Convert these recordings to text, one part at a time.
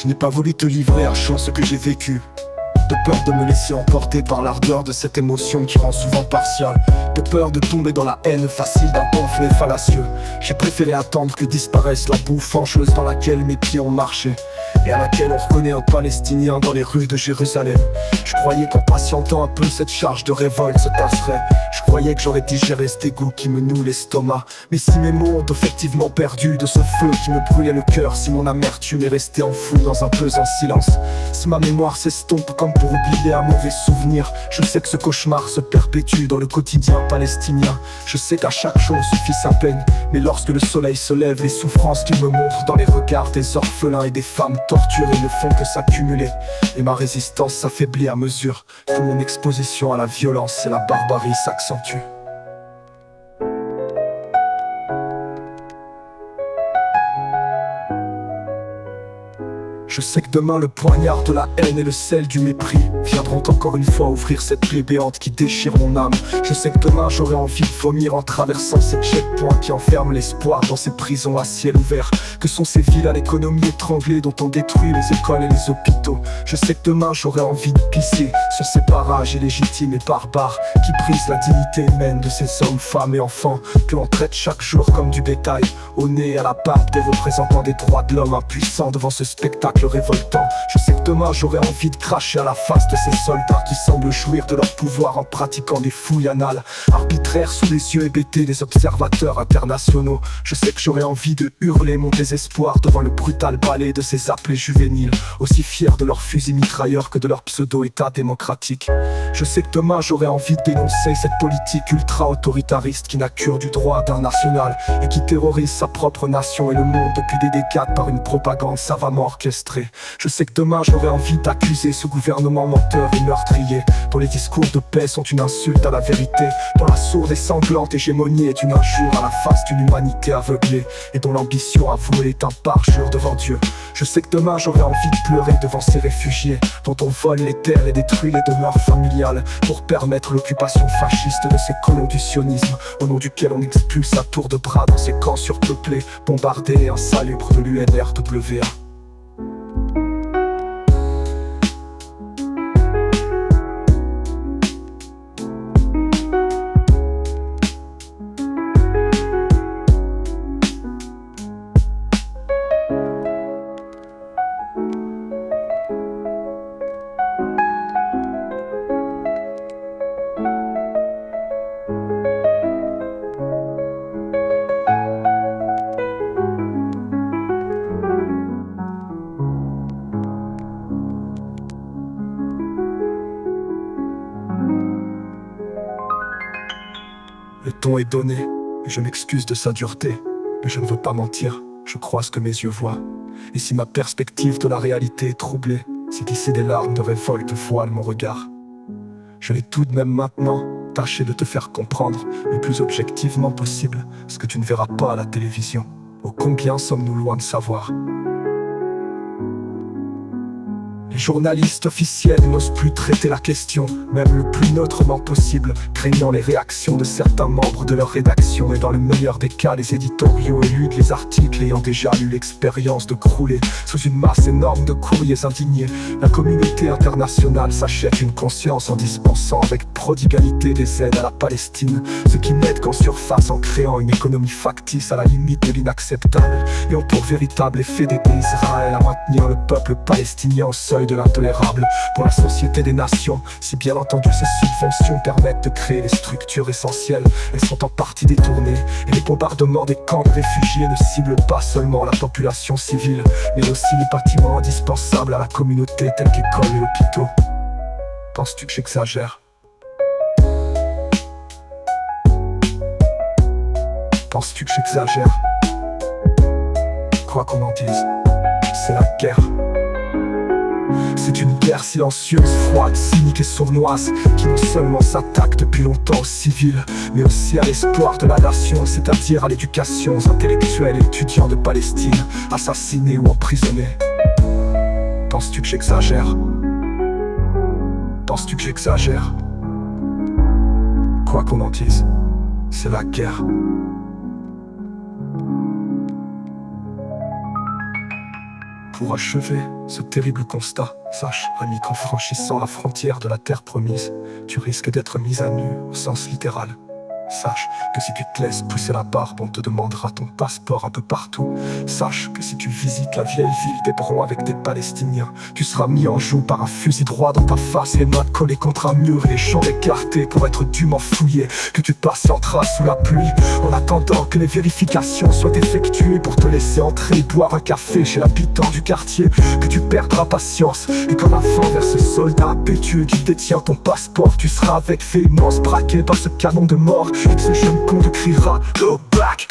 Je n'ai pas voulu te livrer à chaud ce que j'ai vécu, de peur de me laisser emporter par l'ardeur de cette émotion qui rend souvent partial, de peur de tomber dans la haine facile d'un pamphlet fallacieux. J'ai préféré attendre que disparaisse la boue fangeuse dans laquelle mes pieds ont marché, et à laquelle on reconnaît un Palestinien dans les rues de Jérusalem. Je croyais qu'en patientant un peu cette charge de révolte se tasserait. Je croyais que j'aurais digéré cet égout qui me noue l'estomac. Mais si mes mots ont effectivement perdu de ce feu qui me brûlait le cœur, si mon amertume est restée enfouie dans un pesant silence, si ma mémoire s'estompe comme pour oublier un mauvais souvenir, je sais que ce cauchemar se perpétue dans le quotidien palestinien. Je sais qu'à chaque jour suffit sa peine, mais lorsque le soleil se lève, les souffrances qu'il me montre dans les regards des orphelins et des femmes torturées ne font que s'accumuler, et ma résistance s'affaiblit à mesure que mon exposition à la violence et la barbarie s'accentue. Je sais que demain le poignard de la haine et le sel du mépris viendront encore une fois ouvrir cette plaie béante qui déchire mon âme. Je sais que demain j'aurai envie de vomir en traversant ces checkpoints qui enferment l'espoir dans ces prisons à ciel ouvert, que sont ces villes à l'économie étranglée dont on détruit les écoles et les hôpitaux. Je sais que demain j'aurai envie de pisser sur ces barrages illégitimes et barbares qui brisent la dignité humaine de ces hommes, femmes et enfants que l'on traite chaque jour comme du bétail, au nez et à la barbe des représentants des droits de l'homme impuissants devant ce spectacle révoltant. Je sais que demain j'aurai envie de cracher à la face de ces soldats qui semblent jouir de leur pouvoir en pratiquant des fouilles anales arbitraires sous les yeux hébétés des observateurs internationaux. Je sais que j'aurai envie de hurler mon désespoir devant le brutal balai de ces appelés juvéniles, aussi fiers de leurs fusils mitrailleurs que de leur pseudo-état démocratique. Je sais que demain j'aurai envie de dénoncer cette politique ultra-autoritariste qui n'a cure du droit international et qui terrorise sa propre nation et le monde depuis des décades par une propagande savamment orchestrée. Je sais que demain j'aurai envie d'accuser ce gouvernement menteur et meurtrier, dont les discours de paix sont une insulte à la vérité, dont la sourde et sanglante hégémonie est une injure à la face d'une humanité aveuglée, et dont l'ambition avouée est un parjure devant Dieu. Je sais que demain j'aurai envie de pleurer devant ces réfugiés dont on vole les terres et détruit les demeures familiales pour permettre l'occupation fasciste de ces colons du sionisme, au nom duquel on expulse à tour de bras dans ces camps surpeuplés, bombardés et insalubres de l'UNRWA. Le ton est donné, et je m'excuse de sa dureté, mais je ne veux pas mentir, je crois ce que mes yeux voient. Et si ma perspective de la réalité est troublée, si d'ici des larmes de révolte voilent mon regard, je vais tout de même maintenant tâcher de te faire comprendre le plus objectivement possible ce que tu ne verras pas à la télévision. Ô combien sommes-nous loin de savoir. Les journalistes officiels n'osent plus traiter la question, même le plus neutrement possible, craignant les réactions de certains membres de leur rédaction, et dans le meilleur des cas, les éditoriaux éludent les articles ayant déjà eu l'expérience de crouler sous une masse énorme de courriers indignés. La communauté internationale s'achète une conscience en dispensant avec prodigalité des aides à la Palestine, ce qui n'aide qu'en surface en créant une économie factice à la limite de l'inacceptable, et ont pour véritable effet d'aider Israël à maintenir le peuple palestinien au seuil de l'intolérable pour la société des nations. Si bien entendu ces subventions permettent de créer les structures essentielles, elles sont en partie détournées, et les bombardements des camps de réfugiés ne ciblent pas seulement la population civile, mais aussi les bâtiments indispensables à la communauté tels qu'écoles et hôpitaux. Penses-tu que j'exagère? Penses-tu que j'exagère? Quoi qu'on en dise, c'est la guerre. C'est une guerre silencieuse, froide, cynique et sournoise qui non seulement s'attaque depuis longtemps aux civils, mais aussi à l'espoir de la nation, c'est-à-dire à l'éducation aux intellectuels et étudiants de Palestine, assassinés ou emprisonnés. Penses-tu que j'exagère? Penses-tu que j'exagère? Quoi qu'on en dise, c'est la guerre. Pour achever ce terrible constat, sache, ami, qu'en franchissant la frontière de la terre promise, tu risques d'être mis à nu au sens littéral. Sache que si tu te laisses pousser la barbe, on te demandera ton passeport un peu partout. Sache que si tu visites la vieille ville d'Hébron avec des Palestiniens, tu seras mis en joue par un fusil droit dans ta face, et les notes collées contre un mur et les champs écartés pour être dûment fouillé. Que tu patienteras sous la pluie en attendant que les vérifications soient effectuées pour te laisser entrer boire un café chez l'habitant du quartier. Que tu perdras patience et qu'en avant vers ce soldat impétueux qui détient ton passeport, tu seras avec véhémence braqué dans ce canon de mort. Ce jeune con te criera go back,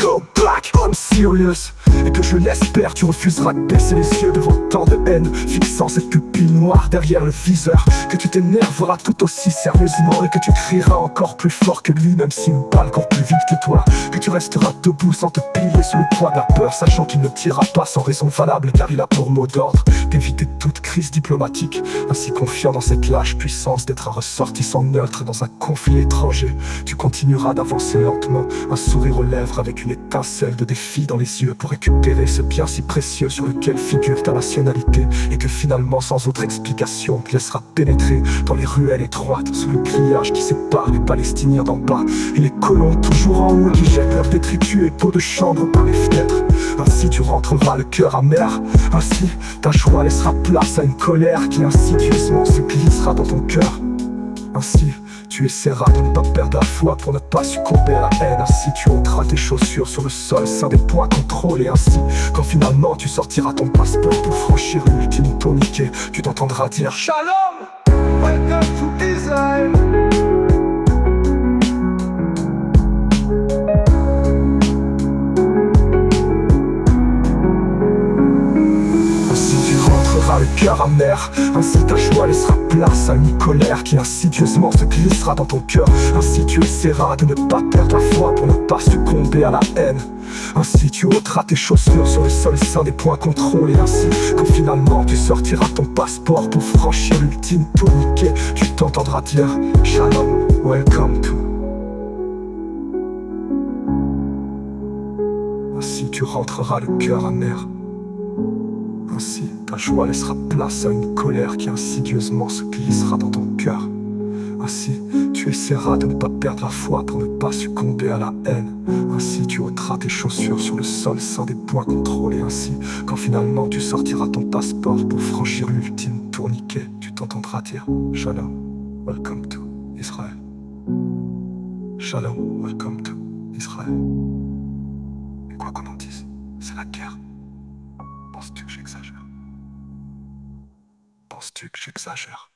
I'm serious. Et que je l'espère, tu refuseras de baisser les yeux devant tant de haine, fixant cette pupille noire derrière le viseur. Que tu t'énerveras tout aussi sérieusement et que tu crieras encore plus fort que lui, même si une balle court plus vite que toi. Que tu resteras debout sans te plier sous le poids de la peur, sachant qu'il ne tirera pas sans raison valable, car il a pour mot d'ordre d'éviter toute crise diplomatique. Ainsi, confiant dans cette lâche puissance d'être un ressortissant neutre dans un conflit étranger, tu continueras d'avancer lentement, un sourire aux lèvres avec une étincelle de défi dans les yeux, pour récupérer ce bien si précieux sur lequel figure ta nationalité. Et que finalement, sans autre explication, tu laisseras pénétrer dans les ruelles étroites, sous le grillage qui sépare les Palestiniens d'en bas et les colons toujours en haut qui jettent leurs détritus et pots de chambre par les fenêtres. Ainsi tu rentreras le cœur amer, ainsi ta joie laissera place à une colère qui insidieusement se glissera dans ton cœur. Ainsi tu essaieras de ne pas perdre la foi pour ne pas succomber à la haine. Ainsi tu ôteras tes chaussures sur le sol sans des points contrôlés. Ainsi, quand finalement tu sortiras ton passeport pour franchir l'ultime tourniquet, tu t'entendras dire Shalom, welcome to Israel. Le cœur amer, ainsi ta joie laissera place à une colère qui insidieusement se glissera dans ton cœur. Ainsi tu essaieras de ne pas perdre la foi pour ne pas succomber à la haine. Ainsi tu ôteras tes chaussures sur le sol sans des points contrôlés. Ainsi quand finalement tu sortiras ton passeport pour franchir l'ultime tourniquet, tu t'entendras dire Shalom, welcome to. Ainsi tu rentreras le cœur amer. Ainsi, ta joie laissera place à une colère qui insidieusement se glissera dans ton cœur. Ainsi, tu essaieras de ne pas perdre la foi pour ne pas succomber à la haine. Ainsi, tu ôteras tes chaussures sur le sol sans des points contrôlés. Ainsi, quand finalement tu sortiras ton passeport pour franchir l'ultime tourniquet, tu t'entendras dire Shalom, welcome to Israël. Shalom, welcome to Israël. Et quoi qu'on en dise, c'est la guerre. Penses-tu que j'exagère? Penses-tu que j'exagère?